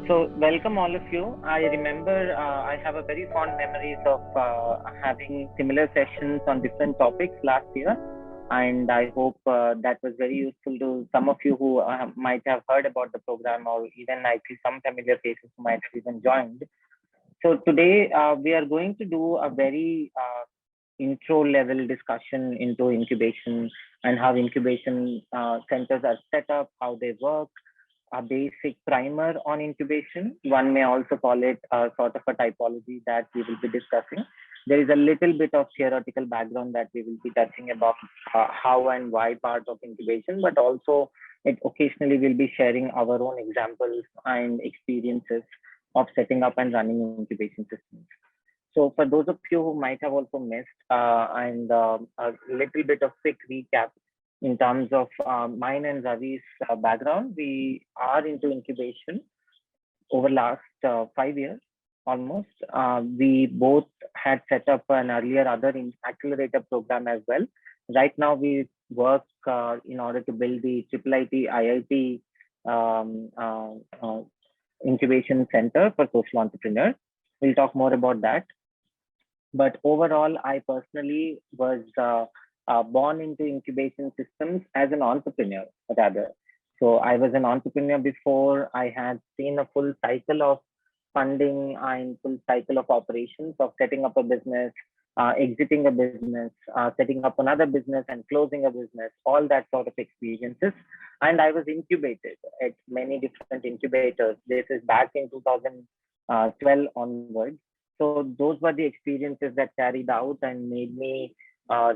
So, welcome all of you. I remember I have a very fond memories of having similar sessions on different topics last year, and I hope that was very useful to some of you who might have heard about the program, or even I see some familiar faces who might have even joined. So, today we are going to do a very intro level discussion into incubation and how incubation centers are set up, how they work, a basic primer on incubation. One may also call it a sort of a typology that we will be discussing. There is a little bit of theoretical background that we will be touching about how and why part of incubation, but also it occasionally will be sharing our own examples and experiences of setting up and running incubation systems. So for those of you who might have also missed and a little bit of quick recap in terms of mine and Ravi's background, we are into incubation over last 5 years almost. We both had set up an earlier other accelerator program as well. Right now we work in order to build the IIIT Incubation Center for Social Entrepreneurs. We'll talk more about that. But overall, I personally was born into incubation systems as an entrepreneur, rather. So I was an entrepreneur before. I had seen a full cycle of funding and full cycle of operations of setting up a business, exiting a business, setting up another business and closing a business, all that sort of experiences. And I was incubated at many different incubators. This is back in 2012 onwards. So those were the experiences that carried out and made me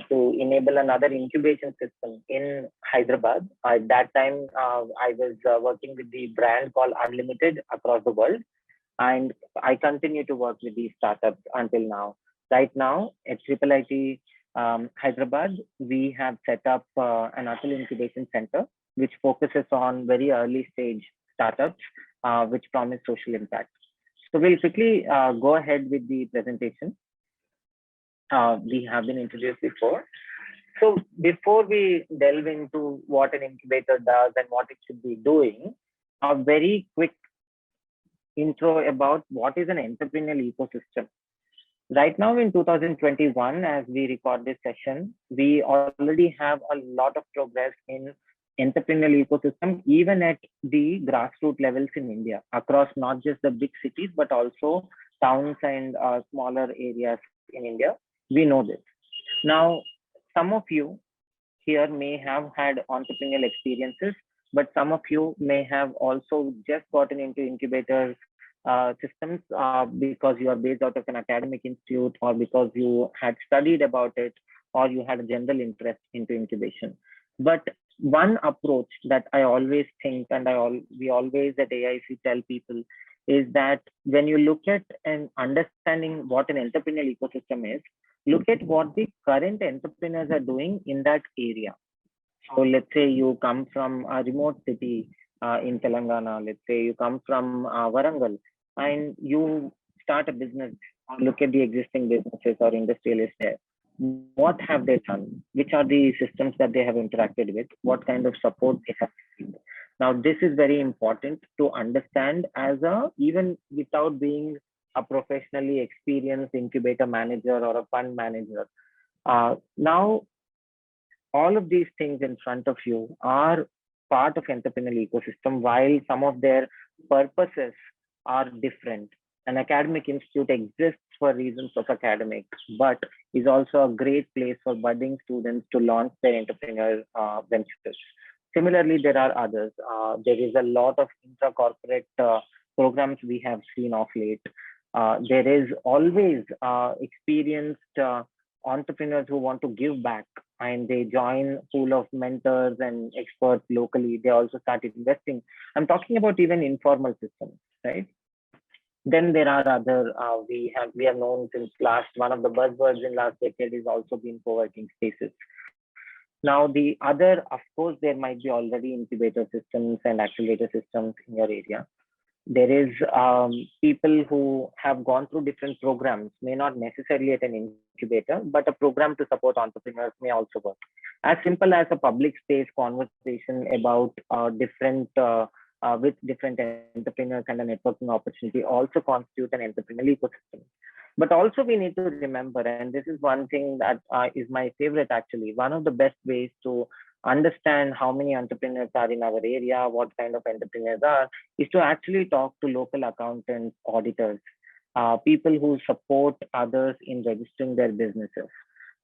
to enable another incubation system in Hyderabad. At that time, I was working with the brand called Unlimited across the world. And I continue to work with these startups until now. Right now, at IIIT Hyderabad, we have set up an Atal Incubation Center, which focuses on very early stage startups, which promise social impact. So we'll quickly go ahead with the presentation. We have been introduced before. So before we delve into what an incubator does and what it should be doing, a very quick intro about what is an entrepreneurial ecosystem. Right now in 2021, as we record this session, we already have a lot of progress in entrepreneurial ecosystem, even at the grassroots levels in India, across not just the big cities, but also towns and smaller areas in India. We know this. Now, some of you here may have had entrepreneurial experiences, but some of you may have also just gotten into incubator systems because you are based out of an academic institute, or because you had studied about it, or you had a general interest into incubation. But one approach that I always think, and we always at AIC tell people, is that when you look at and understanding what an entrepreneurial ecosystem is, look at what the current entrepreneurs are doing in that area. So let's say you come from a remote city in Telangana, let's say you come from Warangal, and you start a business, or look at the existing businesses or industrialists there. What have they done? Which are the systems that they have interacted with? What kind of support they have received? Now, this is very important to understand even without being a professionally experienced incubator manager or a fund manager. Now, all of these things in front of you are part of entrepreneurial ecosystem, while some of their purposes are different. An academic institute exists for reasons of academics, but is also a great place for budding students to launch their entrepreneurial ventures. Similarly, there are others. There is a lot of intra-corporate programs we have seen of late. There is always experienced entrepreneurs who want to give back, and they join pool of mentors and experts locally. They also started investing. I'm talking about even informal systems, right? Then there are other, we have known since one of the buzzwords in last decade is also been co-working spaces. Now the other, of course, there might be already incubator systems and accelerator systems in your area. There is people who have gone through different programs, may not necessarily at an incubator, but a program to support entrepreneurs may also work. As simple as a public space conversation about different with different entrepreneurs and a networking opportunity also constitute an entrepreneurial ecosystem. But also we need to remember, and this is one thing that is my favorite actually, one of the best ways to understand how many entrepreneurs are in our area, what kind of entrepreneurs are, is to actually talk to local accountants, auditors, people who support others in registering their businesses.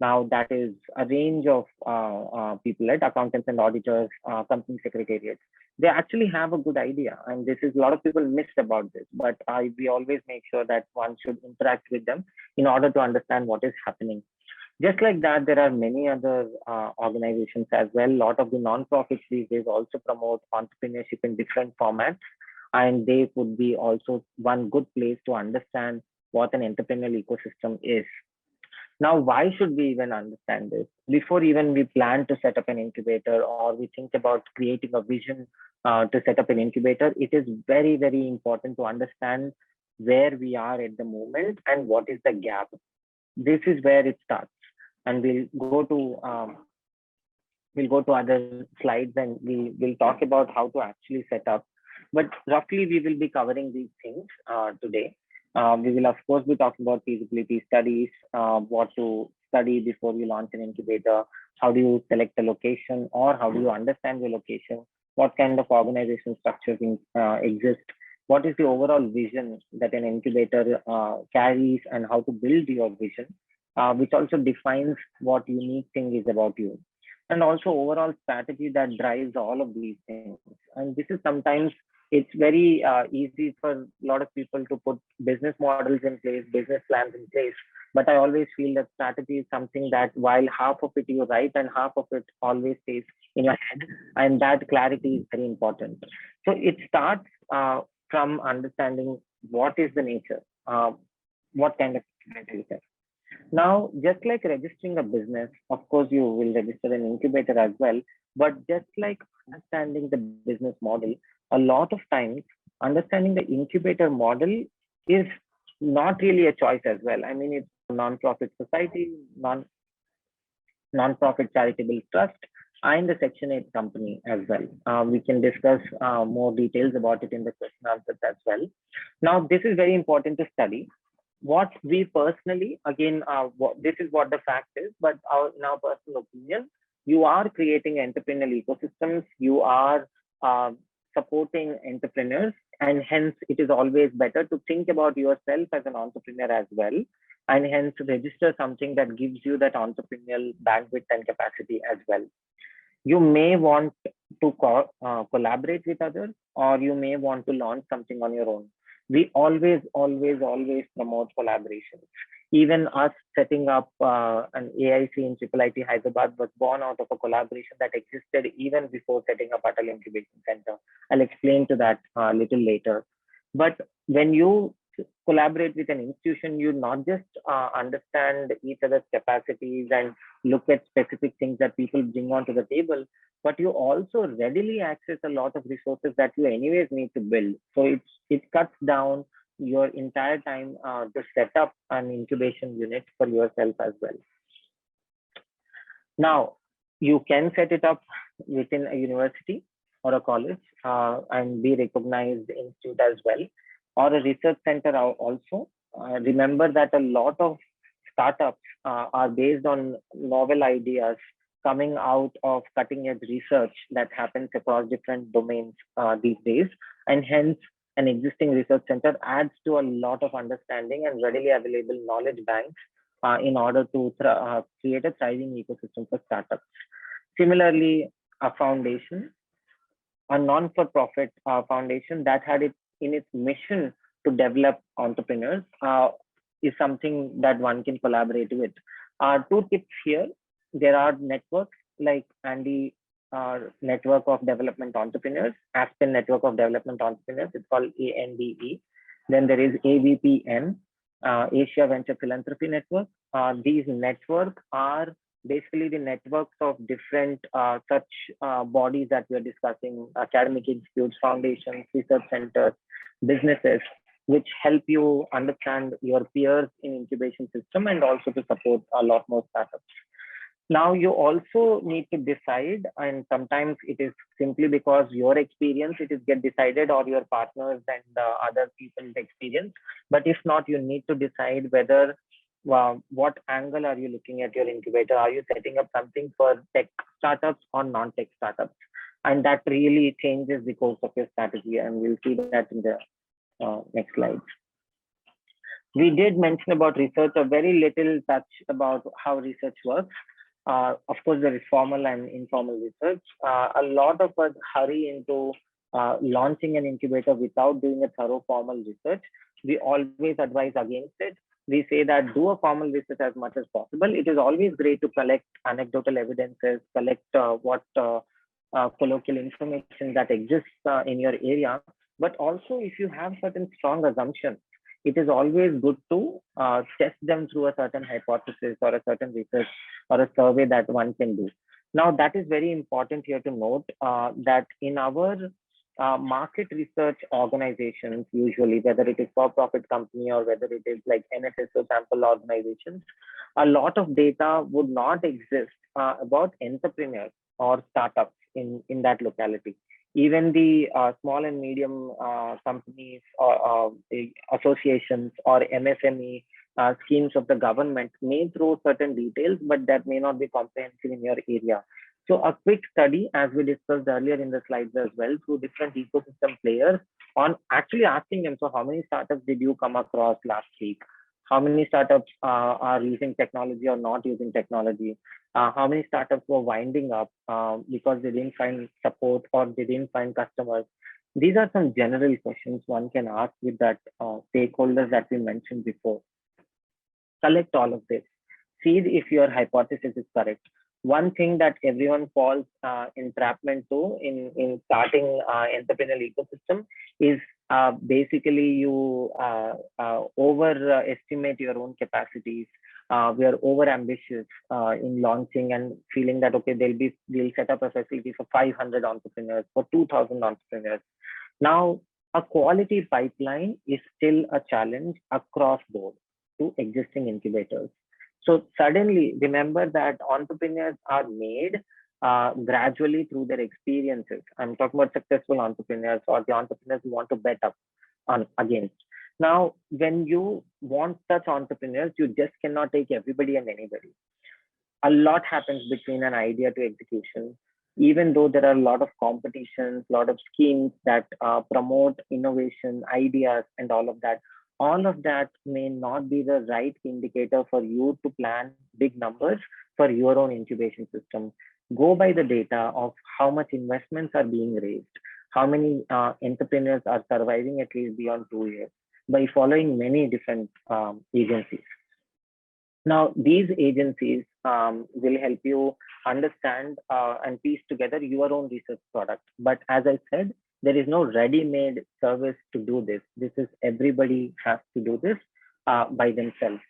Now, that is a range of people, like accountants and auditors, company secretariats. They actually have a good idea, and this is a lot of people missed about this. But we always make sure that one should interact with them in order to understand what is happening. Just like that, there are many other organizations as well. A lot of the non-profits these days also promote entrepreneurship in different formats, and they would be also one good place to understand what an entrepreneurial ecosystem is. Now, why should we even understand this? Before even we plan to set up an incubator or we think about creating a vision to set up an incubator, it is very, very important to understand where we are at the moment and what is the gap. This is where it starts. And we'll go to other slides and we'll talk about how to actually set up. But roughly, we will be covering these things today. We will, of course, be talking about feasibility studies, what to study before you launch an incubator, how do you select a location, or how do you understand the location, what kind of organization structures exist, what is the overall vision that an incubator carries, and how to build your vision, which also defines what unique thing is about you. And also overall strategy that drives all of these things. And this is sometimes it's very easy for a lot of people to put business models in place, business plans in place. But I always feel that strategy is something that while half of it you write and half of it always stays in your head, and that clarity is very important. So it starts from understanding what is the nature, what kind of incubator is. Now, just like registering a business, of course, you will register an incubator as well. But just like understanding the business model, a lot of times understanding the incubator model is not really a choice as well. I mean, it's a non-profit society, non-profit charitable trust, and the Section 8 company as well. We can discuss more details about it in the question answers as well. Now, this is very important to study. What we personally, again, this is what the fact is, but in our personal opinion, you are creating entrepreneurial ecosystems, you are supporting entrepreneurs, and hence it is always better to think about yourself as an entrepreneur as well, and hence register something that gives you that entrepreneurial bandwidth and capacity as well. You may want to collaborate with others, or you may want to launch something on your own. We always promote collaboration. Even us setting up an AIC in IIIT Hyderabad was born out of a collaboration that existed even before setting up Atal Incubation Center. I'll explain to that a little later. But when you collaborate with an institution, you not just understand each other's capacities and look at specific things that people bring onto the table, but you also readily access a lot of resources that you anyways need to build. So it cuts down your entire time to set up an incubation unit for yourself as well. Now, you can set it up within a university or a college and be recognized institute as well, or a research center also. Remember that a lot of startups are based on novel ideas coming out of cutting edge research that happens across different domains these days. And hence, an existing research center adds to a lot of understanding and readily available knowledge banks in order to create a thriving ecosystem for startups. Similarly, a foundation, a non-for-profit foundation that had it in its mission to develop entrepreneurs is something that one can collaborate with. Two tips here. There are networks like Andy Network of Development Entrepreneurs, Aspen Network of Development Entrepreneurs. It's called ANDE. Then there is AVPN, Asia Venture Philanthropy Network. These networks are basically the networks of different such bodies that we are discussing, academic institutes, foundations, research centers, businesses, which help you understand your peers in incubation system and also to support a lot more startups. Now you also need to decide, and sometimes it is simply because your experience it is get decided, or your partners and other people's experience. But if not, you need to decide whether what angle are you looking at your incubator. Are you setting up something for tech startups or non-tech startups? And that really changes the course of your strategy, and we'll see that in the next slide. We did mention about research, a very little touch about how research works. Of course, there is formal and informal research. A lot of us hurry into launching an incubator without doing a thorough formal research. We always advise against it. We say that do a formal research as much as possible. It is always great to collect anecdotal evidences, collect what colloquial information that exists in your area. But also, if you have certain strong assumptions, it is always good to test them through a certain hypothesis or a certain research or a survey that one can do. Now, that is very important here to note that in our market research organizations, usually, whether it is for-profit company or whether it is like NSS or sample organizations, a lot of data would not exist about entrepreneurs or startups in that locality. Even the small and medium companies or associations or MSME schemes of the government may throw certain details, but that may not be comprehensive in your area. So a quick study, as we discussed earlier in the slides as well, through different ecosystem players on actually asking them, so how many startups did you come across last week? How many startups are using technology or not using technology? How many startups were winding up because they didn't find support or they didn't find customers? These are some general questions one can ask with that stakeholders that we mentioned before. Collect all of this. See if your hypothesis is correct. One thing that everyone falls entrapment to in starting entrepreneurial ecosystem is basically you overestimate your own capacities. We are over ambitious in launching and feeling that okay, we'll set up a facility for 500 entrepreneurs, for 2,000 entrepreneurs. Now, a quality pipeline is still a challenge across board to existing incubators. So suddenly remember that entrepreneurs are made gradually through their experiences. I'm talking about successful entrepreneurs or the entrepreneurs who want to bet up on against. Now, when you want such entrepreneurs, you just cannot take everybody and anybody. A lot happens between an idea to execution. Even though there are a lot of competitions, a lot of schemes that promote innovation, ideas, and all of that may not be the right indicator for you to plan big numbers for your own incubation system. Go by the data of how much investments are being raised, how many entrepreneurs are surviving at least beyond 2 years by following many different agencies. Now, these agencies will help you understand and piece together your own research product. But as I said, there is no ready-made service to do this. This is everybody has to do this by themselves.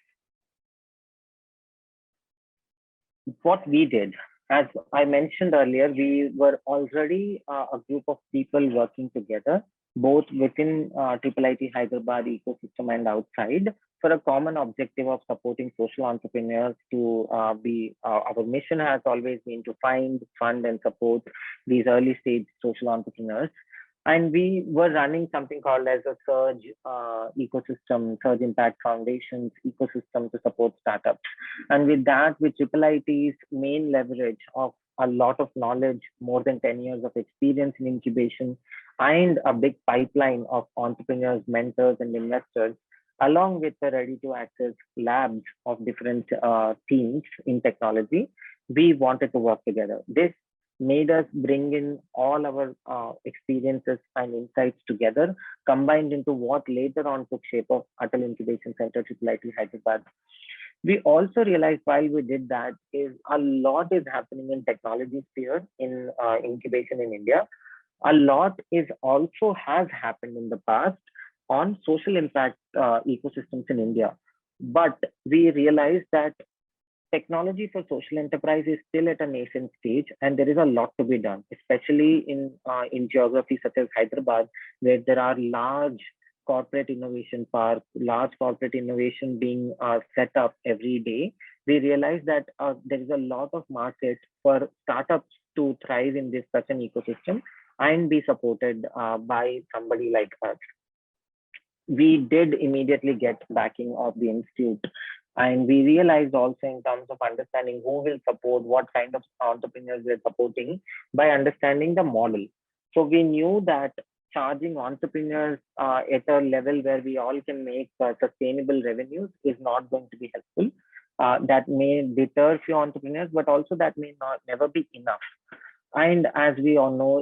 What we did, as I mentioned earlier, we were already a group of people working together, both within IIIT Hyderabad ecosystem and outside, for a common objective of supporting social entrepreneurs to our mission has always been to find, fund, and support these early stage social entrepreneurs. And we were running something called as a Surge ecosystem, Surge Impact Foundations ecosystem to support startups. And with that, with IIIT's main leverage of a lot of knowledge, more than 10 years of experience in incubation, and a big pipeline of entrepreneurs, mentors, and investors, along with the ready-to-access labs of different teams in technology, we wanted to work together. This made us bring in all our experiences and insights together, combined into what later on took shape of Atal Incubation Center, IIIT Hyderabad. We also realized while we did that is a lot is happening in technology sphere in incubation in India. A lot is also has happened in the past on social impact ecosystems in India. But we realized that technology for social enterprise is still at a nascent stage, and there is a lot to be done, especially in geography such as Hyderabad, where there are large corporate innovation park, large corporate innovation being set up every day, we realize that there is a lot of market for startups to thrive in this such an ecosystem and be supported by somebody like us. We did immediately get backing of the institute, and we realized also in terms of understanding who will support, what kind of entrepreneurs we're supporting, by understanding the model. So we knew that charging entrepreneurs at a level where we all can make sustainable revenues is not going to be helpful. That may deter few entrepreneurs, but also that may not never be enough. And as we all know,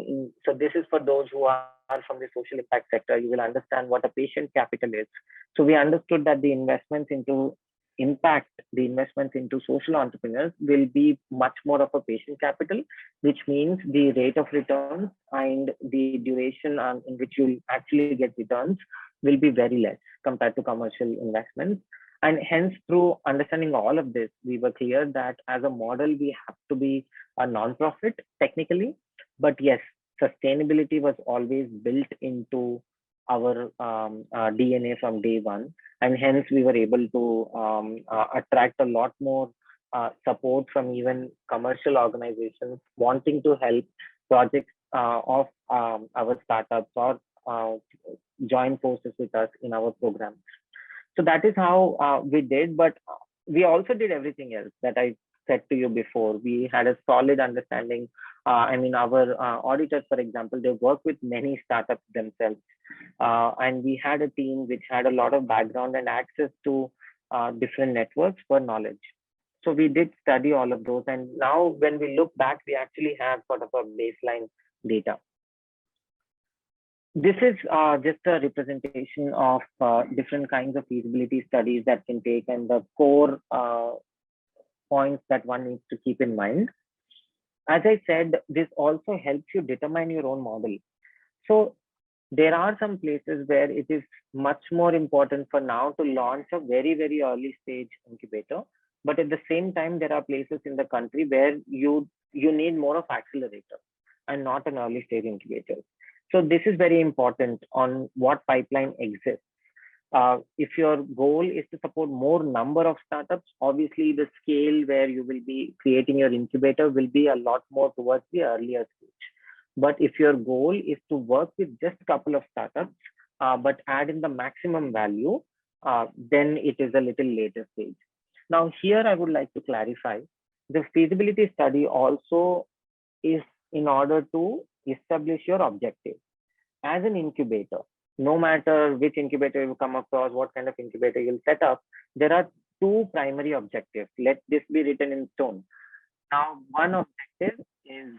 so this is for those who are from the social impact sector, you will understand what a patient capital is. So we understood that the investments into impact, the investments into social entrepreneurs will be much more of a patient capital, which means the rate of returns and the duration in which you'll actually get returns will be very less compared to commercial investments. And hence, through understanding all of this, we were clear that as a model, we have to be a non-profit technically, but yes, sustainability was always built into our DNA from day one. And hence, we were able to attract a lot more support from even commercial organizations wanting to help projects of our startups or join forces with us in our programs. So that is how we did, but we also did everything else that I said to you before. We had a solid understanding. Our auditors, for example, they work with many startups themselves. And we had a team which had a lot of background and access to different networks for knowledge. So we did study all of those. And now when we look back, we actually have sort of a baseline data. This is just a representation of different kinds of feasibility studies that can take, and the core points that one needs to keep in mind. As I said, this also helps you determine your own model. So there are some places where it is much more important for now to launch a very, very early stage incubator. But at the same time, there are places in the country where you need more of accelerator and not an early stage incubator. So this is very important on what pipeline exists. If your goal is to support more number of startups, obviously the scale where you will be creating your incubator will be a lot more towards the earlier stage. But if your goal is to work with just a couple of startups, but add in the maximum value, then it is a little later stage. Now here I would like to clarify, the feasibility study also is in order to establish your objective. As an incubator, no matter which incubator you come across, what kind of incubator you'll set up, there are two primary objectives. Let this be written in stone. Now, one objective is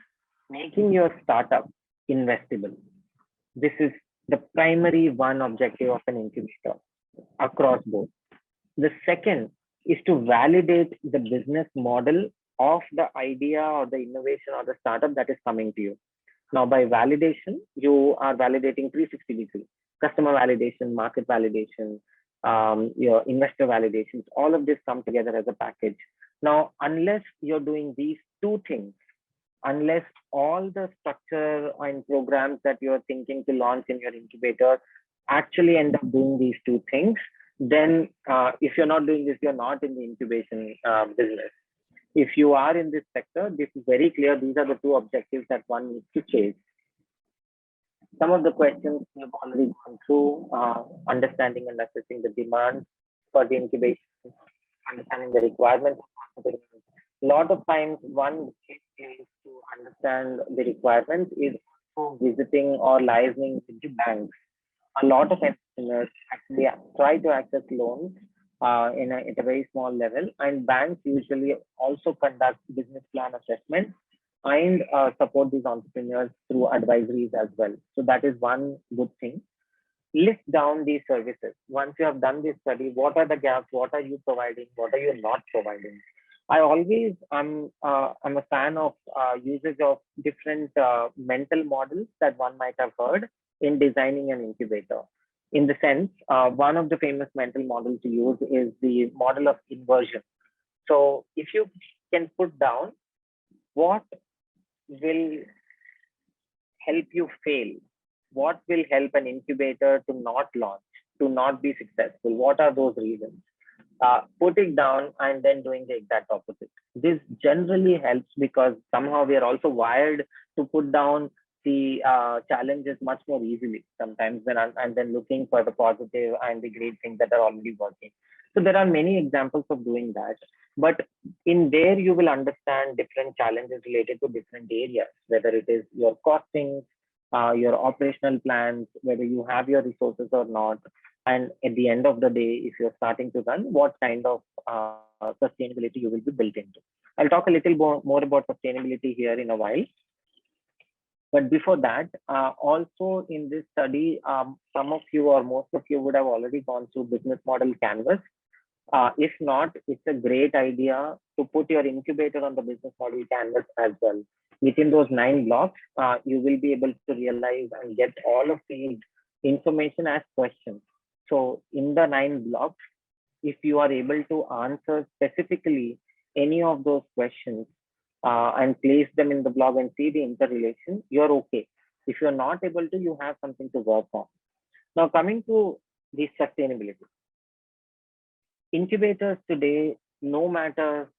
making your startup investable. This is the primary one objective of an incubator across board. The second is to validate the business model of the idea or the innovation or the startup that is coming to you. Now, by validation, you are validating 360 degrees, customer validation, market validation, your investor validations, all of this come together as a package. Now, unless you're doing these two things, unless all the structure and programs that you're thinking to launch in your incubator actually end up doing these two things, then if you're not doing this, you're not in the incubation business. If you are in this sector, this is very clear. These are the two objectives that one needs to chase. Some of the questions we have already gone through, understanding and assessing the demand for the incubation, understanding the requirements. A lot of times one is to understand the requirements is also visiting or liaising with the banks. A lot of entrepreneurs actually try to access loans at a very small level, and banks usually also conduct business plan assessment and support these entrepreneurs through advisories as well. So that is one good thing. List down these services. Once you have done this study, what are the gaps? What are you providing? What are you not providing? I'm a fan of usage of different mental models that one might have heard in designing an incubator. In the sense, one of the famous mental models to use is the model of inversion. So if you can put down what will help you fail, what will help an incubator to not launch, to not be successful? What are those reasons? Put it down and then doing the exact opposite. This generally helps because somehow we are also wired to put down the challenges much more easily sometimes than and then looking for the positive and the great things that are already working. So there are many examples of doing that, but in there you will understand different challenges related to different areas, whether it is your costing, your operational plans, whether you have your resources or not, and at the end of the day, if you're starting to run, what kind of sustainability you will be built into. I'll talk a little more about sustainability here in a while. But before that, also in this study, some of you or most of you would have already gone through business model canvas. If not, it's a great idea to put your incubator on the business model canvas as well. Within those 9 blocks, you will be able to realize and get all of these information as questions. So in the 9 blocks, if you are able to answer specifically any of those questions and place them in the blog and see the interrelation, you're okay. If you're not able to, you have something to work on. Now coming to the sustainability. Incubators today, no matter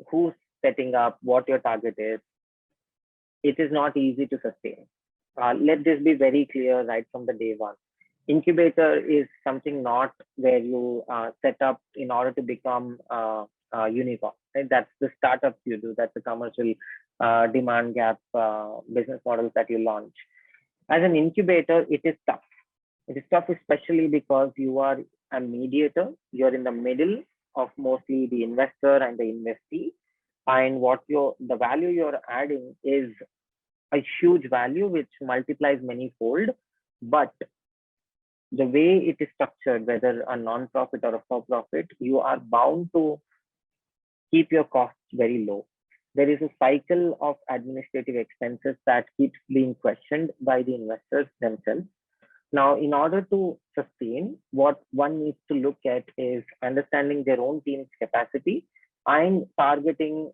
who's setting up, what your target is, it is not easy to sustain. Let this be very clear right from the day one. Incubator is something not where you set up in order to become unicorn. Right? That's the startups you do. That's the commercial demand gap business models that you launch. As an incubator, it is tough. It is tough, especially because you are a mediator. You're in the middle of mostly the investor and the investee. And the value you're adding is a huge value which multiplies many-fold. But the way it is structured, whether a non-profit or a for-profit, you are bound to keep your costs very low. There is a cycle of administrative expenses that keeps being questioned by the investors themselves. Now, in order to sustain, what one needs to look at is understanding their own team's capacity and targeting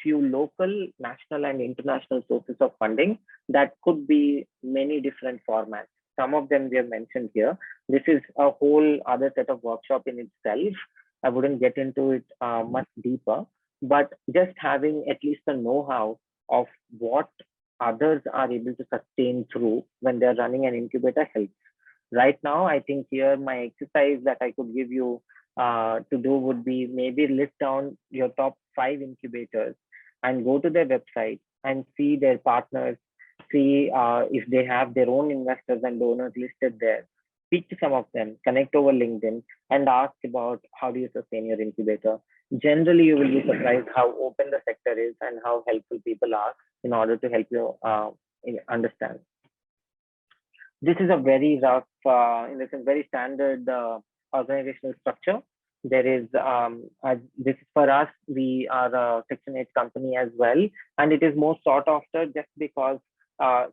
few local, national, and international sources of funding that could be many different formats. Some of them we have mentioned here. This is a whole other set of workshop in itself. I wouldn't get into it much deeper, but just having at least a know-how of what others are able to sustain through when they're running an incubator helps. Right now, I think here my exercise that I could give you to do would be maybe list down your top 5 incubators and go to their website and see their partners, see if they have their own investors and donors listed there. Speak to some of them, connect over LinkedIn, and ask about how do you sustain your incubator. Generally, you will be surprised how open the sector is and how helpful people are in order to help you understand. This is a very rough, in this is very standard organizational structure. There is, this is for us, we are a Section 8 company as well, and it is more sought after just because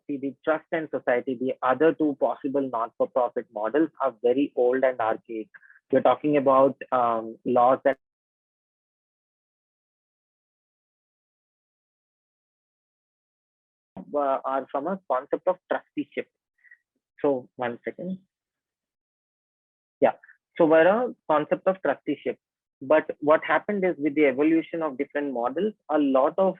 see, the trust and society, the other 2 possible not-for-profit models are very old and archaic. We're talking about laws that are from a concept of trusteeship. So 1 second. Yeah. So we're a concept of trusteeship. But what happened is with the evolution of different models, a lot of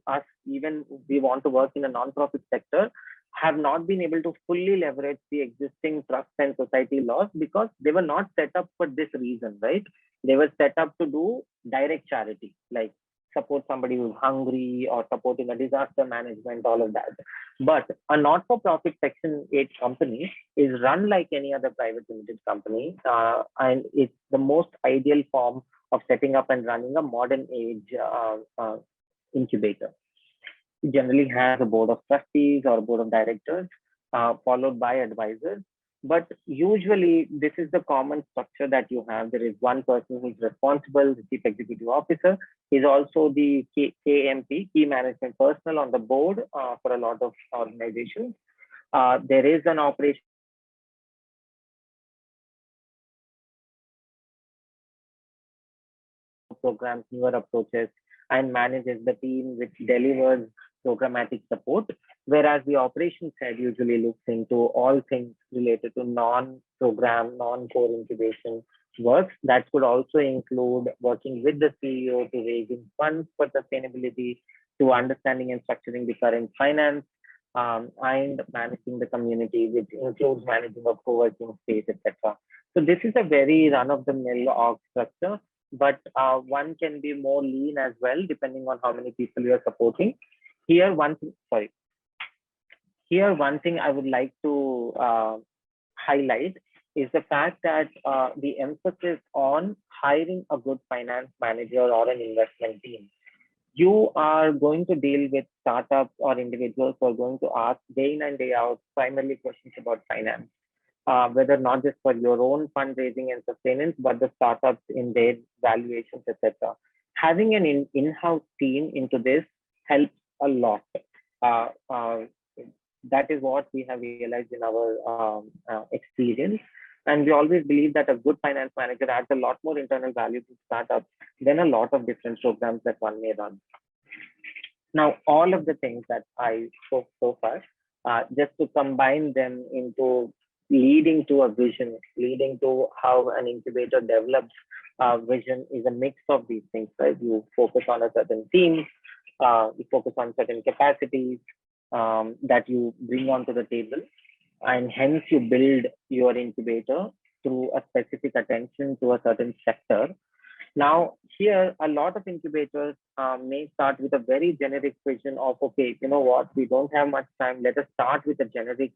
us, even we want to work in a non-profit sector, have not been able to fully leverage the existing trust and society laws because they were not set up for this reason, right? They were set up to do direct charity, like support somebody who's hungry or supporting a disaster management, all of that. But a not-for-profit Section 8 company is run like any other private limited company, and it's the most ideal form of setting up and running a modern age incubator. It generally has a board of trustees or a board of directors, followed by advisors. But usually, this is the common structure that you have. There is one person who is responsible, the chief executive officer, is also the KMP, key management personnel on the board for a lot of organizations. There is an operation programs, newer approaches, and manages the team which delivers programmatic support. whereas the operations head usually looks into all things related to non-program, non-core incubation works. That could also include working with the CEO to raising funds for sustainability, to understanding and structuring the current finance, and managing the community, which includes managing of co-working space, etc. So this is a very run-of-the-mill org structure, but one can be more lean as well, depending on how many people you are supporting. Here, one thing, sorry. Here, one thing I would like to highlight is the fact that the emphasis on hiring a good finance manager or an investment team. You are going to deal with startups or individuals who are going to ask day in and day out primarily questions about finance, whether not just for your own fundraising and sustenance, but the startups in their valuations, etc. Having an in-house team into this helps a lot. Uh, uh, that is what we have realized in our experience. And we always believe that a good finance manager adds a lot more internal value to startups than a lot of different programs that one may run. Now, all of the things that I spoke so far, just to combine them into leading to a vision, leading to how an incubator develops vision is a mix of these things, right? You focus on a certain theme, you focus on certain capacities that you bring onto the table, and hence you build your incubator through a specific attention to a certain sector. Now, here, a lot of incubators may start with a very generic vision of, okay, you know what, we don't have much time. Let us start with a generic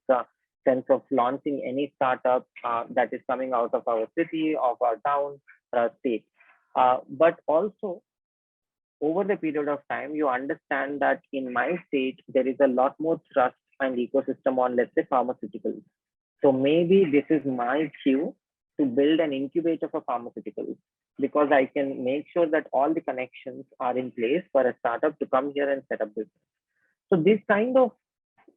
sense of launching any startup that is coming out of our city, of our town, state. But also, over the period of time, you understand that in my state, there is a lot more trust and ecosystem on, let's say, pharmaceuticals. So maybe this is my cue to build an incubator for pharmaceuticals, because I can make sure that all the connections are in place for a startup to come here and set up business. So this kind of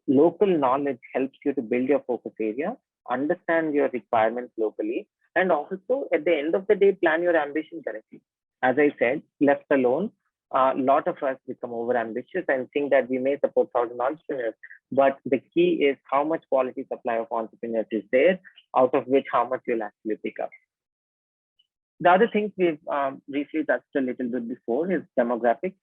local knowledge helps you to build your focus area, understand your requirements locally, and also at the end of the day, plan your ambition correctly. As I said, left alone, a lot of us become over ambitious and think that we may support 1,000 entrepreneurs. But the key is how much quality supply of entrepreneurs is there, out of which how much you'll actually pick up. The other things we've briefly touched a little bit before is demographics.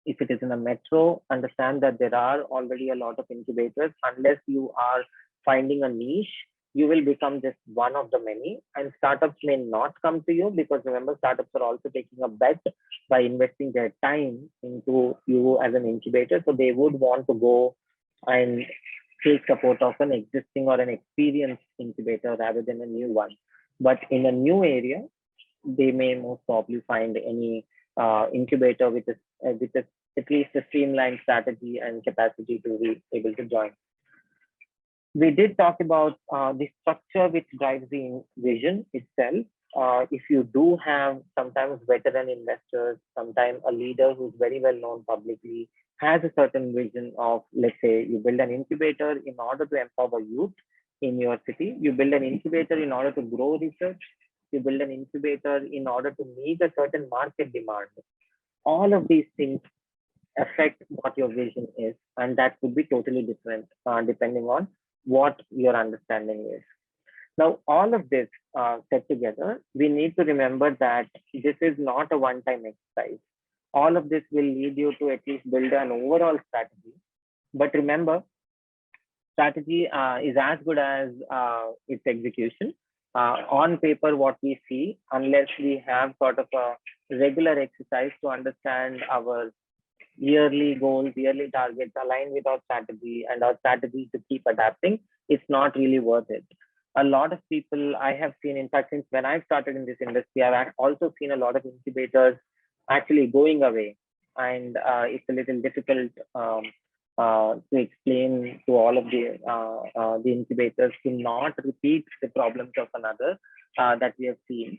If it is in a metro, understand that there are already a lot of incubators. Unless you are finding a niche, you will become just one of the many, and startups may not come to you, because remember, startups are also taking a bet by investing their time into you as an incubator. So they would want to go and take support of an existing or an experienced incubator rather than a new one. But in a new area, they may most probably find any incubator with at least a streamlined strategy and capacity to be able to join. We did talk about the structure which drives the vision itself. If you do have sometimes veteran investors, sometimes a leader who's very well known publicly, has a certain vision of, let's say, you build an incubator in order to empower youth in your city, you build an incubator in order to grow research, you build an incubator in order to meet a certain market demand. All of these things affect what your vision is, and that could be totally different depending on what your understanding is. Now, all of this set together, we need to remember that this is not a one-time exercise. All of this will lead you to at least build an overall strategy. But remember, strategy is as good as its execution. On paper, what we see, unless we have sort of a regular exercise to understand our yearly goals, yearly targets align with our strategy, and our strategy to keep adapting, it's not really worth it. A lot of people I have seen, in fact, since when I started in this industry, I've also seen a lot of incubators actually going away. And it's a little difficult to explain to all of the incubators to not repeat the problems of another that we have seen,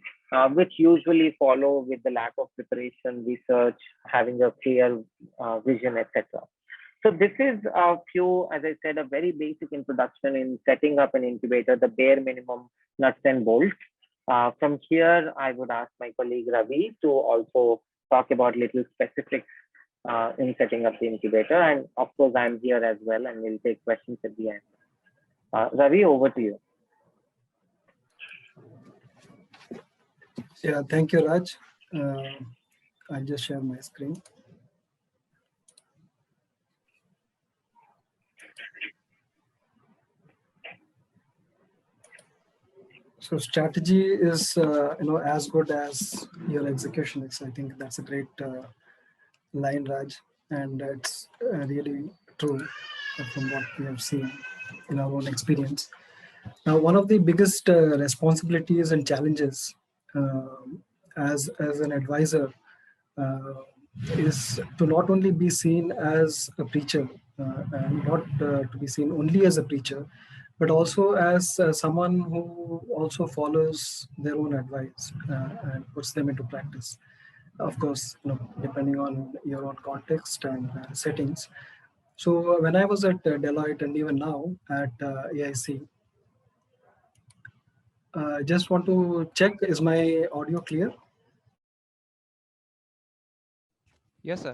which usually follow with the lack of preparation, research, having a clear vision, etc. So this is a few, as I said, a very basic introduction in setting up an incubator, the bare minimum nuts and bolts. From here, I would ask my colleague Ravi to also talk about little specifics in setting up the incubator. And of course, I'm here as well, and we'll take questions at the end. Ravi, over to you. Yeah, thank you, Raj. I'll just share my screen. So strategy is, as good as your execution is. I think that's a great line, Raj, and it's really true from what we have seen in our own experience. Now, one of the biggest responsibilities and challenges as an advisor uh, is to not only be seen as a preacher and not to be seen only as a preacher, but also as someone who also follows their own advice and puts them into practice. Of course, depending on your own context and settings. So when I was at Deloitte and even now at AIC, just want to check, is my audio clear? Yes, sir.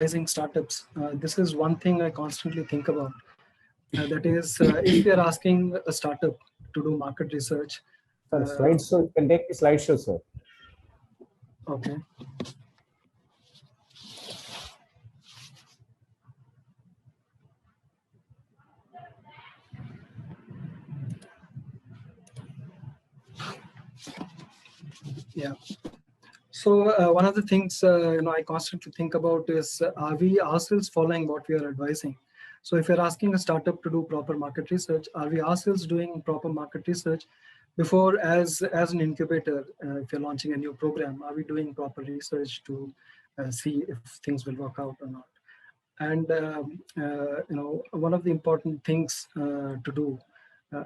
Advising startups. This is one thing I constantly think about. That is, if we are asking a startup to do market research. Slideshow, you can take the slideshow, sir. Okay. Yeah. So one of the things I constantly think about is, are we ourselves following what we are advising? So if you're asking a startup to do proper market research, are we ourselves doing proper market research before, as an incubator, if you're launching a new program, are we doing proper research to see if things will work out or not? And one of the important things to do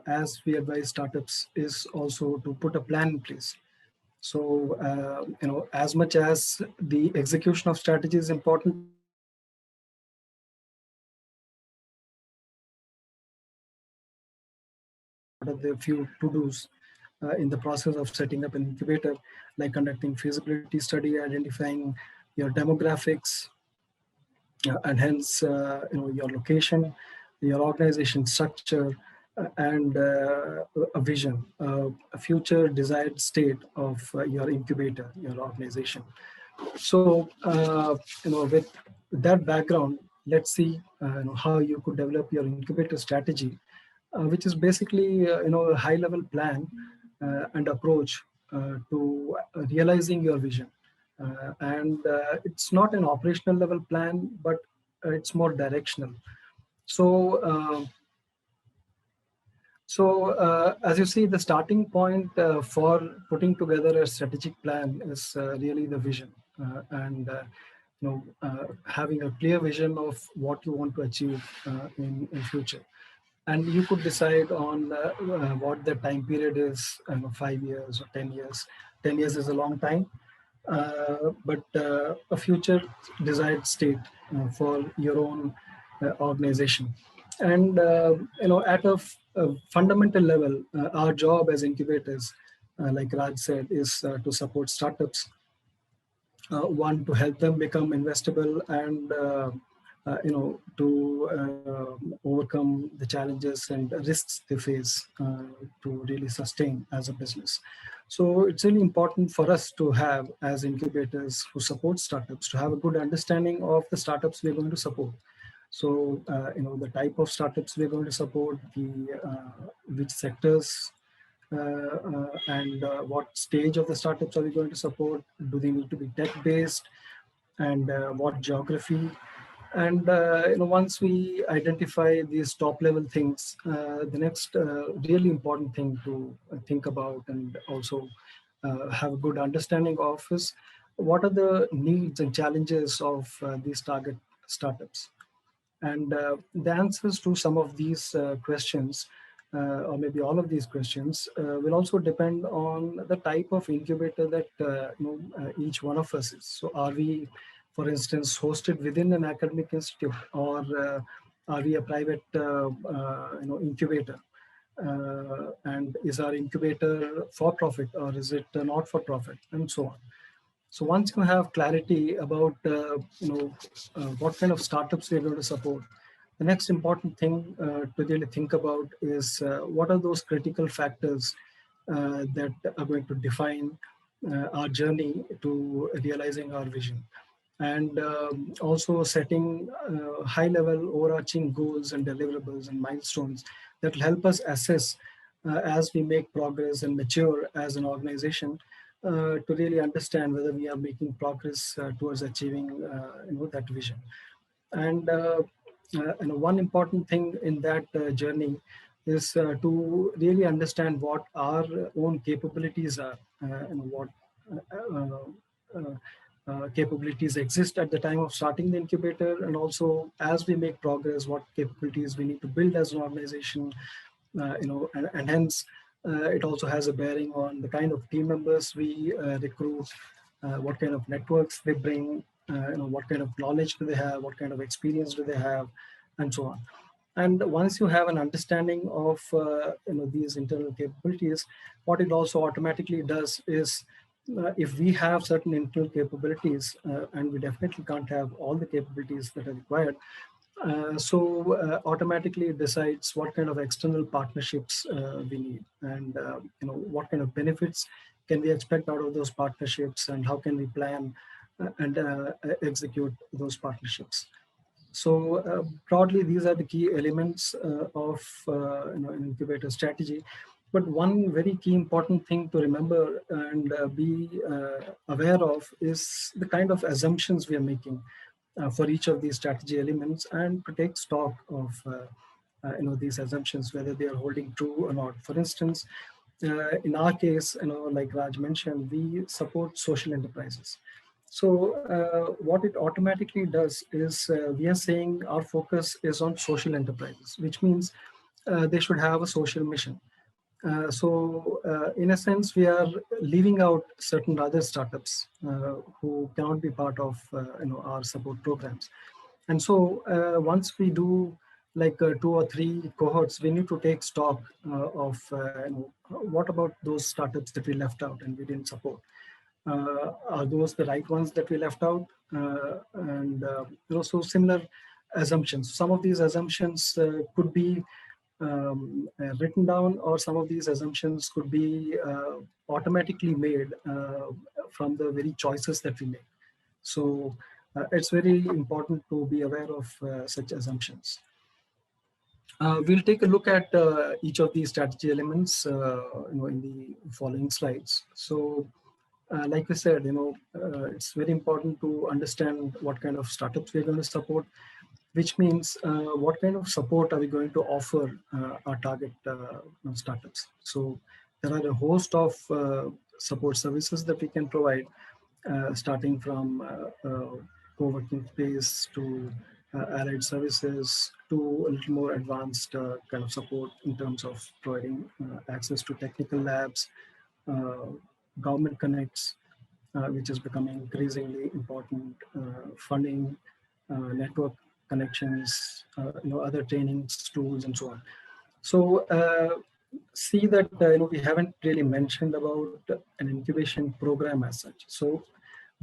as we advise startups is also to put a plan in place. So, as much as the execution of strategy is important, what are the few to-dos in the process of setting up an incubator, like conducting feasibility study, identifying your demographics, and hence, your location, your organization structure, and a vision, a future desired state of your incubator, your organization. So, with that background, let's see how you could develop your incubator strategy, which is basically a high-level plan and approach to realizing your vision. And it's not an operational level plan, but it's more directional. So, as you see, the starting point for putting together a strategic plan is really the vision, and having a clear vision of what you want to achieve in future. And you could decide on what the time period is, 5 years or 10 years. 10 years is a long time, but a future desired state for your own organization. And at a fundamental level, our job as incubators, like Raj said, is to support startups. One, to help them become investable, and to overcome the challenges and risks they face to really sustain as a business. So it's really important for us to have, as incubators who support startups, to have a good understanding of the startups we're going to support. So the type of startups we're going to support, which sectors and what stage of the startups are we going to support? Do they need to be tech-based? And what geography? And once we identify these top-level things, the next really important thing to think about and also have a good understanding of is, what are the needs and challenges of these target startups? And the answers to some of these questions, or maybe all of these questions, will also depend on the type of incubator that each one of us is. So are we, for instance, hosted within an academic institute, or are we a private incubator? and is our incubator for profit or is it not for profit, and so on. So once you have clarity about what kind of startups we're going to support, the next important thing to really think about is what are those critical factors that are going to define our journey to realizing our vision, and also setting high-level overarching goals and deliverables and milestones that will help us assess as we make progress and mature as an organization to really understand whether we are making progress towards achieving that vision. And one important thing in that journey is to really understand what our own capabilities are and what capabilities exist at the time of starting the incubator, and also as we make progress, what capabilities we need to build as an organization, and hence it also has a bearing on the kind of team members we recruit, what kind of networks they bring, what kind of knowledge do they have, what kind of experience do they have, and so on. And once you have an understanding of these internal capabilities, what it also automatically does is if we have certain internal capabilities, and we definitely can't have all the capabilities that are required, automatically it decides what kind of external partnerships we need, and what kind of benefits can we expect out of those partnerships, and how can we plan and execute those partnerships. So broadly, these are the key elements of an incubator strategy. But one very key important thing to remember and be aware of is the kind of assumptions we are making for each of these strategy elements, and to take stock of these assumptions, whether they are holding true or not. For instance, in our case, like Raj mentioned, we support social enterprises. So what it automatically does is we are saying our focus is on social enterprises, which means they should have a social mission. In a sense, we are leaving out certain other startups who cannot be part of our support programs. And so once we do like 2 or 3 cohorts, we need to take stock of what about those startups that we left out and we didn't support. Are those the right ones that we left out? So similar assumptions. Some of these assumptions could be written down, or some of these assumptions could be automatically made from the very choices that we make. So it's very important to be aware of such assumptions. We'll take a look at each of these strategy elements in the following slides. So like we said, it's very important to understand what kind of startups we're going to support, which means what kind of support are we going to offer our target startups. So there are a host of support services that we can provide, starting from co-working space to allied services to a little more advanced kind of support in terms of providing access to technical labs, government connects, which is becoming increasingly important, funding, network connections, other trainings, tools, and so on. So see that we haven't really mentioned about an incubation program as such. So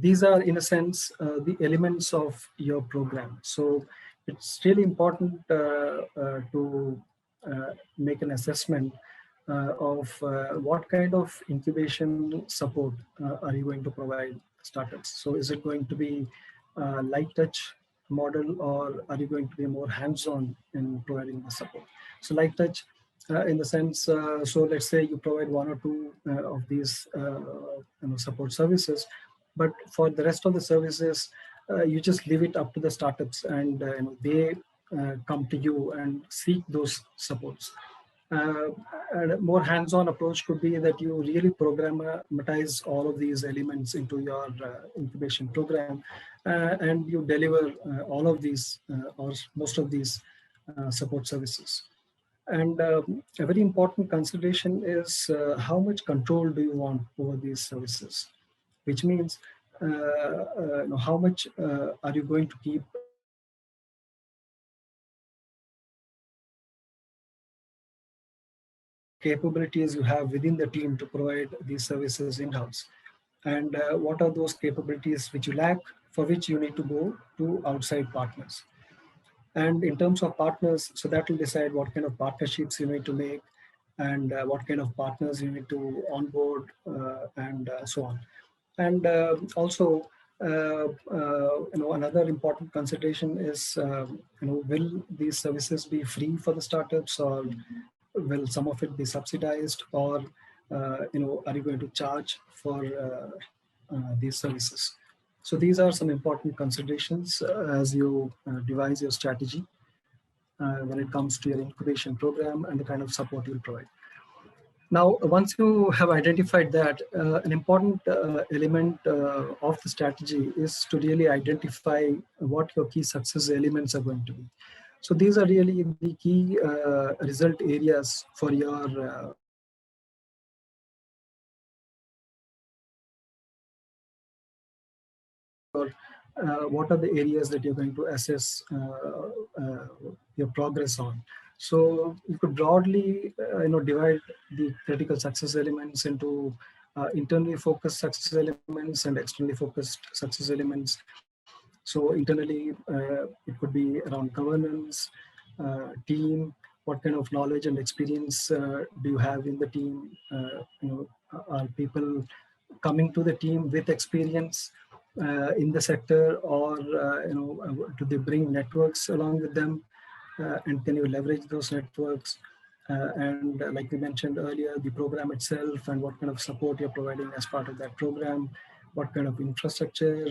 these are, in a sense, the elements of your program. So it's really important to make an assessment of what kind of incubation support are you going to provide startups. So is it going to be light touch model, or are you going to be more hands-on in providing the support? So light touch in the sense, so let's say you provide 1 or 2 of these support services, but for the rest of the services, you just leave it up to the startups, and they come to you and seek those supports. And a more hands-on approach could be that you really programmatize all of these elements into your incubation program, and you deliver all of these or most of these support services. And a very important consideration is how much control do you want over these services, which means how much are you going to keep capabilities you have within the team to provide these services in-house, and what are those capabilities which you lack, for which you need to go to outside partners. And in terms of partners, so that will decide what kind of partnerships you need to make, and what kind of partners you need to onboard, and so on. And also, another important consideration is, will these services be free for the startups, or will some of it be subsidized, or are you going to charge for these services? So these are some important considerations as you devise your strategy when it comes to your incubation program and the kind of support you'll provide. Now, once you have identified that, an important element of the strategy is to really identify what your key success elements are going to be. So these are really the key result areas for your what are the areas that you're going to assess your progress on. So you could broadly, divide the critical success elements into internally focused success elements and externally focused success elements. So internally, it could be around governance, team, what kind of knowledge and experience do you have in the team? Are people coming to the team with experience in the sector, or do they bring networks along with them, and can you leverage those networks? And like we mentioned earlier, the program itself and what kind of support you're providing as part of that program, what kind of infrastructure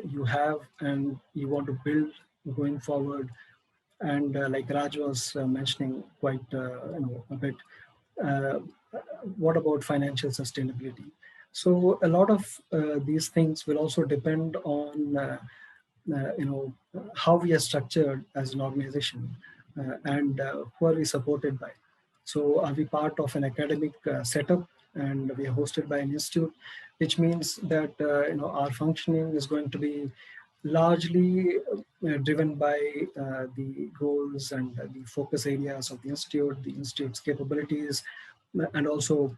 you have and you want to build going forward. And like Raj was mentioning quite a bit, uh, what about financial sustainability? So a lot of these things will also depend on how we are structured as an organization, and who are we supported by. So are we part of an academic setup and we are hosted by an institute, which means that our functioning is going to be largely driven by the goals and the focus areas of the institute's capabilities, and also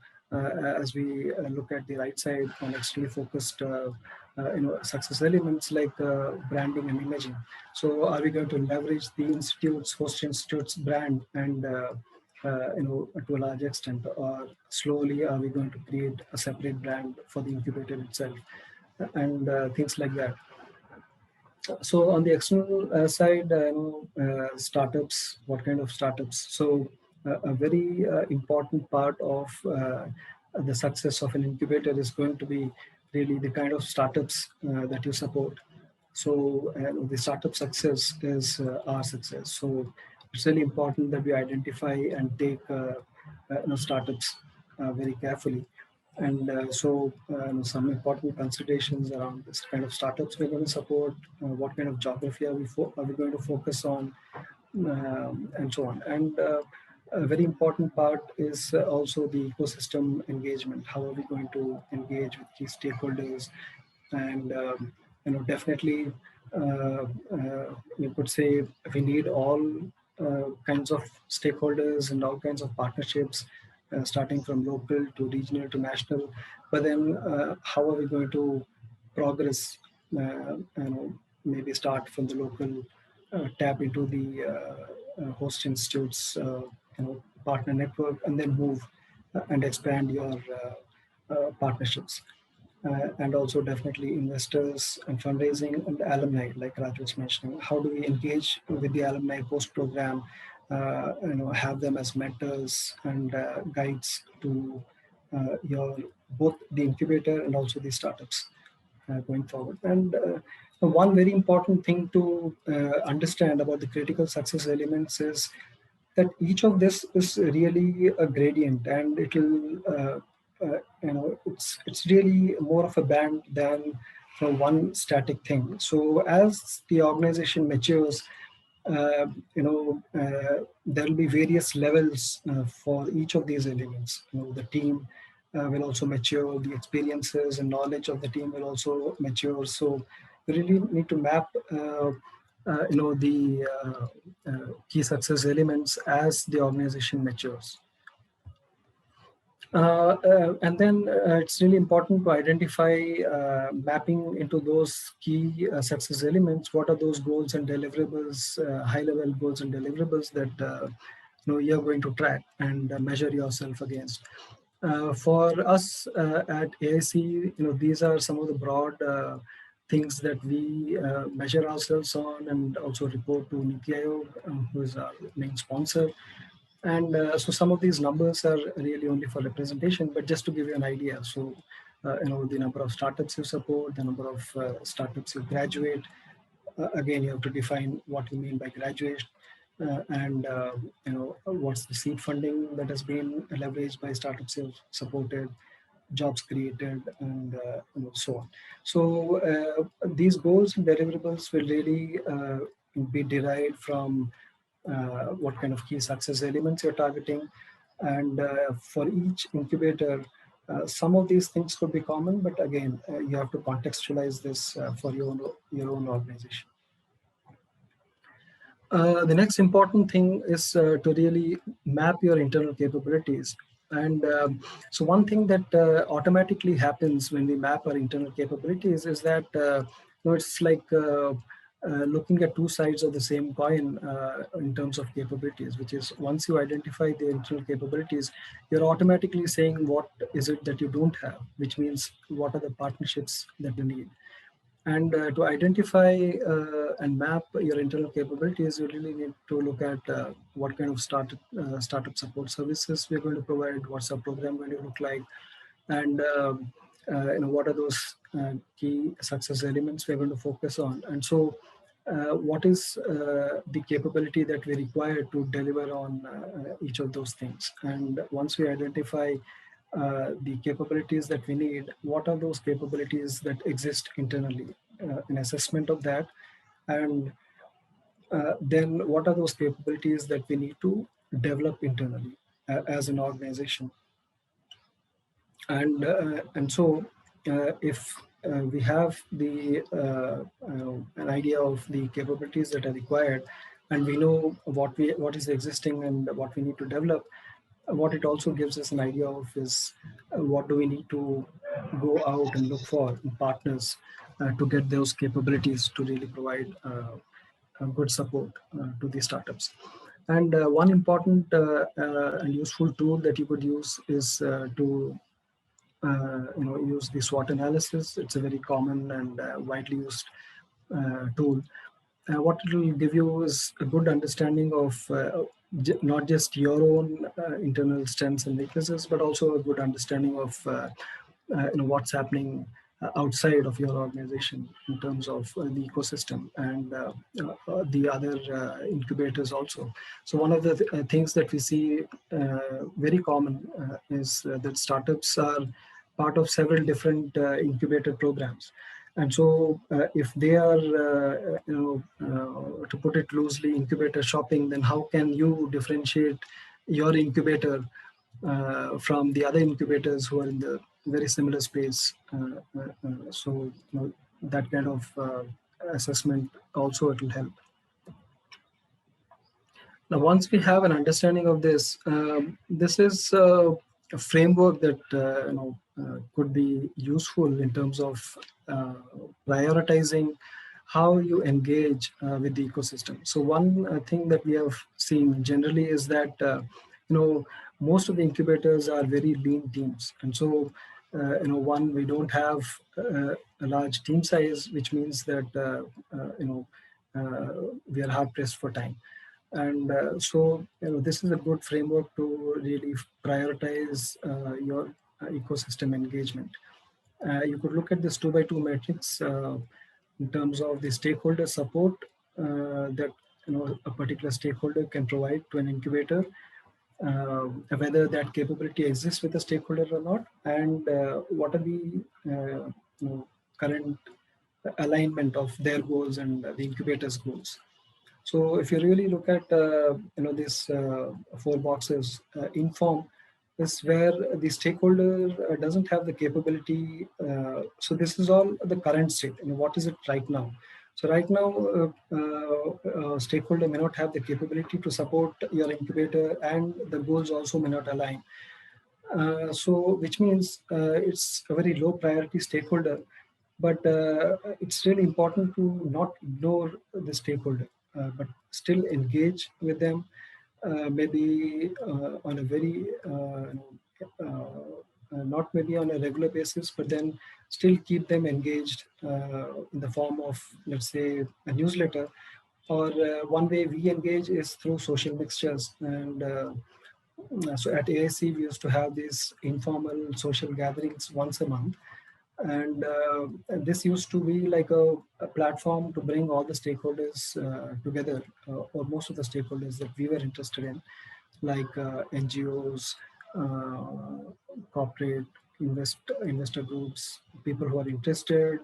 as we look at the right side on extremely focused success elements like branding and imaging. So are we going to leverage the host institute's brand and to a large extent, or slowly are we going to create a separate brand for the incubator itself, and things like that. So on the external side, startups, what kind of startups? So a very important part of the success of an incubator is going to be really the kind of startups that you support. So the startup success is our success. So it's really important that we identify and take startups very carefully. And some important considerations around this kind of startups we're going to support, what kind of geography are we going to focus on, and so on. And a very important part is also the ecosystem engagement. How are we going to engage with key stakeholders? And definitely you could say we need all kinds of stakeholders and all kinds of partnerships, starting from local to regional to national. But then how are we going to progress? Maybe start from the local, tap into the host institutes, partner network, and then move and expand your partnerships. And also definitely investors and fundraising and alumni, like Raj was mentioning. How do we engage with the alumni post-program, have them as mentors and guides to your both the incubator and also the startups going forward. And one very important thing to understand about the critical success elements is that each of this is really a gradient, and it will it's really more of a band than one static thing. So as the organization matures, there will be various levels for each of these elements. The team will also mature, the experiences and knowledge of the team will also mature. So we really need to map the key success elements as the organization matures. And then it's really important to identify mapping into those key success elements. What are those goals and deliverables, high-level goals and deliverables that you're going to track and measure yourself against. For us at AIC, these are some of the broad things that we measure ourselves on and also report to Niti Aayog, who is our main sponsor. And so some of these numbers are really only for representation, but just to give you an idea. So, the number of startups you support, the number of startups you graduate. Again, you have to define what you mean by graduate. And what's the seed funding that has been leveraged by startups you've supported, jobs created, and so on. So these goals and deliverables will really be derived from what kind of key success elements you're targeting. And for each incubator, some of these things could be common, but again, you have to contextualize this for your own organization. The next important thing is to really map your internal capabilities. And so one thing that automatically happens when we map our internal capabilities is that it's like looking at two sides of the same coin in terms of capabilities, which is once you identify the internal capabilities, you're automatically saying what is it that you don't have, which means what are the partnerships that you need. And to identify and map your internal capabilities, you really need to look at what kind of startup support services we're going to provide, what's our program going to look like, and what are those key success elements we're going to focus on. And so what is the capability that we require to deliver on each of those things. And once we identify the capabilities that we need, what are those capabilities that exist internally, an assessment of that, and then what are those capabilities that we need to develop internally as an organization. And so if we have the an idea of the capabilities that are required, and we know what is existing and what we need to develop, what it also gives us an idea of is what do we need to go out and look for in partners to get those capabilities to really provide good support to the startups. And one important and useful tool that you could use is to use the SWOT analysis. It's a very common and widely used tool. What it will give you is a good understanding of not just your own internal strengths and weaknesses, but also a good understanding of what's happening outside of your organization in terms of the ecosystem and the other incubators also. So one of the things that we see very common is that startups are part of several different incubator programs. And so if they are, to put it loosely, incubator shopping, then how can you differentiate your incubator from the other incubators who are in the very similar space? So that kind of assessment also it will help. Now, once we have an understanding of this, this is a framework that could be useful in terms of prioritizing how you engage with the ecosystem. So one thing that we have seen generally is that most of the incubators are very lean teams, and so one, we don't have a large team size, which means that we are hard pressed for time. And so this is a good framework to really prioritize your ecosystem engagement. You could look at this 2x2 matrix in terms of the stakeholder support that a particular stakeholder can provide to an incubator, whether that capability exists with the stakeholder or not, and what are the current alignment of their goals and the incubator's goals. So if you really look at these 4 boxes, inform is where the stakeholder doesn't have the capability. So this is all the current state. What is it right now? So right now, stakeholder may not have the capability to support your incubator, and the goals also may not align. So which means it's a very low priority stakeholder, but it's really important to not ignore the stakeholder, but still engage with them, maybe on a very not maybe on a regular basis, but then still keep them engaged in the form of, let's say, a newsletter. Or one way we engage is through social mixtures. And so at AIC, we used to have these informal social gatherings once a month. And this used to be like a platform to bring all the stakeholders together, or most of the stakeholders that we were interested in, like NGOs, corporate investor groups, people who are interested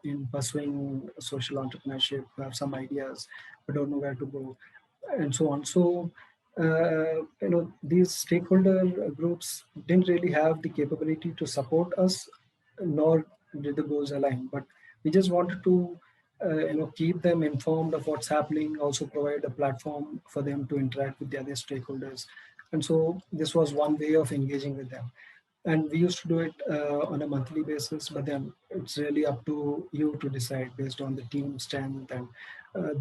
in pursuing social entrepreneurship, who have some ideas but don't know where to go, and so on. So, these stakeholder groups didn't really have the capability to support us, nor did the goals align. But we just wanted to, keep them informed of what's happening, also provide a platform for them to interact with the other stakeholders. And so this was one way of engaging with them. And we used to do it on a monthly basis, but then it's really up to you to decide based on the team strength and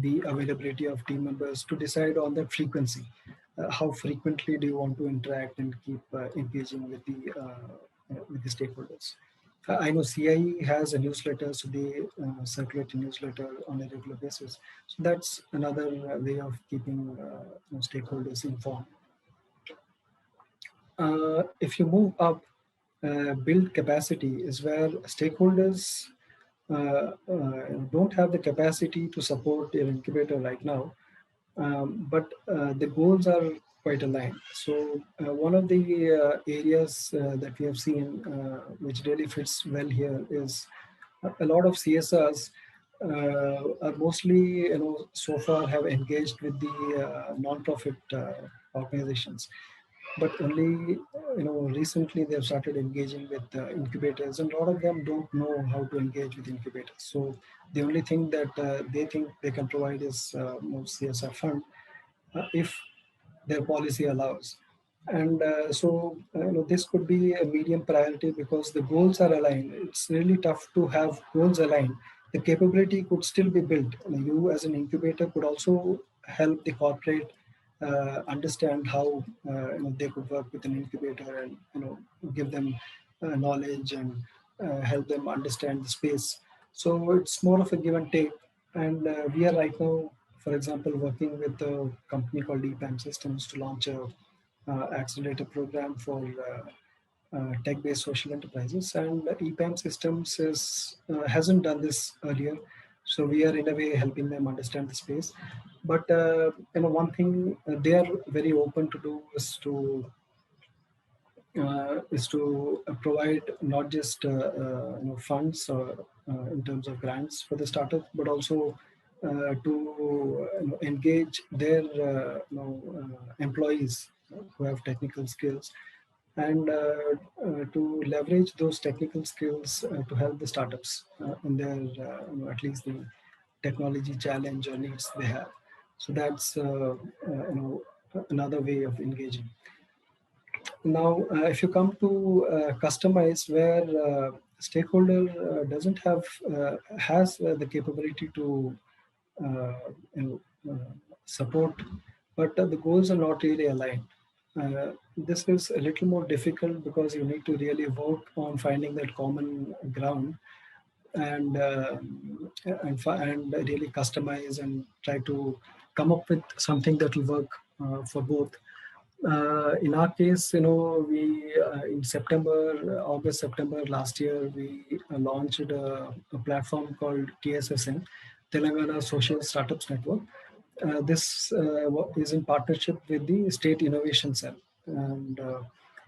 the availability of team members to decide on the frequency. How frequently do you want to interact and keep engaging with the stakeholders? I know CIE has a newsletter, so they circulate a newsletter on a regular basis. So that's another way of keeping stakeholders informed. If you move up, build capacity is where stakeholders don't have the capacity to support their incubator right now, but the goals are quite aligned. So one of the areas that we have seen, which really fits well here, is a lot of CSRs are mostly, so far have engaged with the non-profit organizations, but only recently they've started engaging with incubators, and a lot of them don't know how to engage with incubators. So the only thing that they think they can provide is more CSR fund, if their policy allows. And this could be a medium priority because the goals are aligned. It's really tough to have goals aligned. The capability could still be built. You as an incubator could also help the corporate understand how they could work with an incubator, and give them knowledge and help them understand the space. So it's more of a give and take. And we are right now, for example, working with a company called EPAM Systems to launch a accelerator program for tech-based social enterprises. And EPAM Systems hasn't done this earlier, so we are in a way helping them understand the space. But one thing they are very open to do is to provide not just funds in terms of grants for the startup, but also to engage their employees who have technical skills, and to leverage those technical skills to help the startups in their at least the technology challenge or needs they have. So that's another way of engaging. Now, if you come to customize, where stakeholder doesn't have has the capability to uh, support, but the goals are not really aligned. This is a little more difficult because you need to really work on finding that common ground, and and really customize and try to come up with something that will work for both. In our case, we in August, September last year, we launched a platform called TSSN, Telangana Social Startups Network. This is in partnership with the State Innovation Cell. And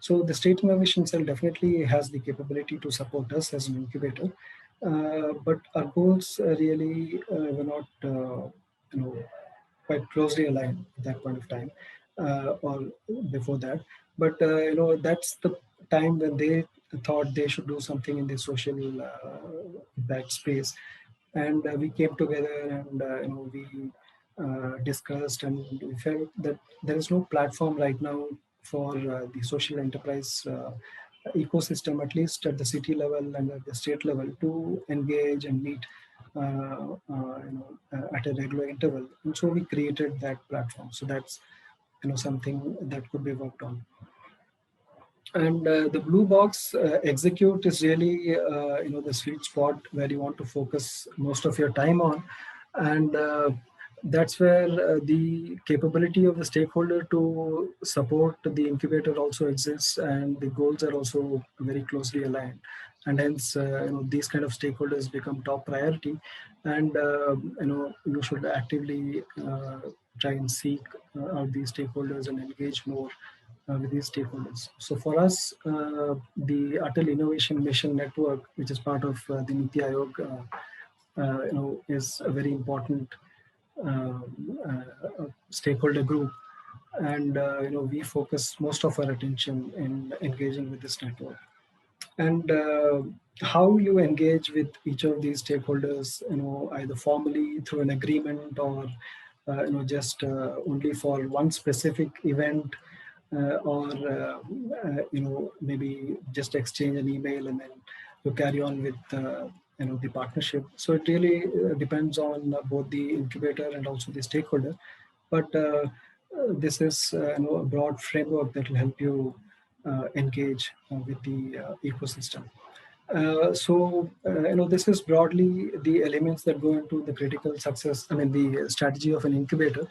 so the State Innovation Cell definitely has the capability to support us as an incubator. But our goals really were not, quite closely aligned at that point of time, or before that. But that's the time when they thought they should do something in the social impact space, and we came together, and we discussed, and we felt that there is no platform right now for the social enterprise ecosystem, at least at the city level and at the state level, to engage and meet at a regular interval. And so we created that platform. So that's something that could be worked on. And the blue box execute is really the sweet spot where you want to focus most of your time on, and that's where the capability of the stakeholder to support the incubator also exists, and the goals are also very closely aligned, and hence these kind of stakeholders become top priority, and you should actively try and seek out these stakeholders and engage more with these stakeholders. So for us, the Atal Innovation Mission Network, which is part of the Niti Aayog, is a very important stakeholder group, and we focus most of our attention in engaging with this network. And how you engage with each of these stakeholders, either formally through an agreement or just only for one specific event, or maybe just exchange an email and then to carry on with the partnership. So it really depends on both the incubator and also the stakeholder. But this is a broad framework that will help you engage with the ecosystem. This is broadly the elements that go into the critical success, the strategy of an incubator.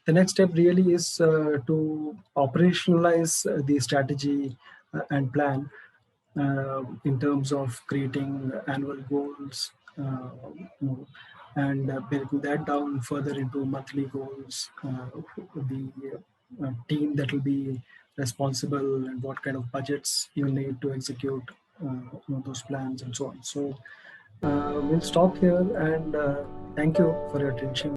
The next step really is to operationalize the strategy and plan in terms of creating annual goals, and breaking that down further into monthly goals, the team that will be responsible, and what kind of budgets you need to execute those plans and so on. So we'll stop here, and thank you for your attention.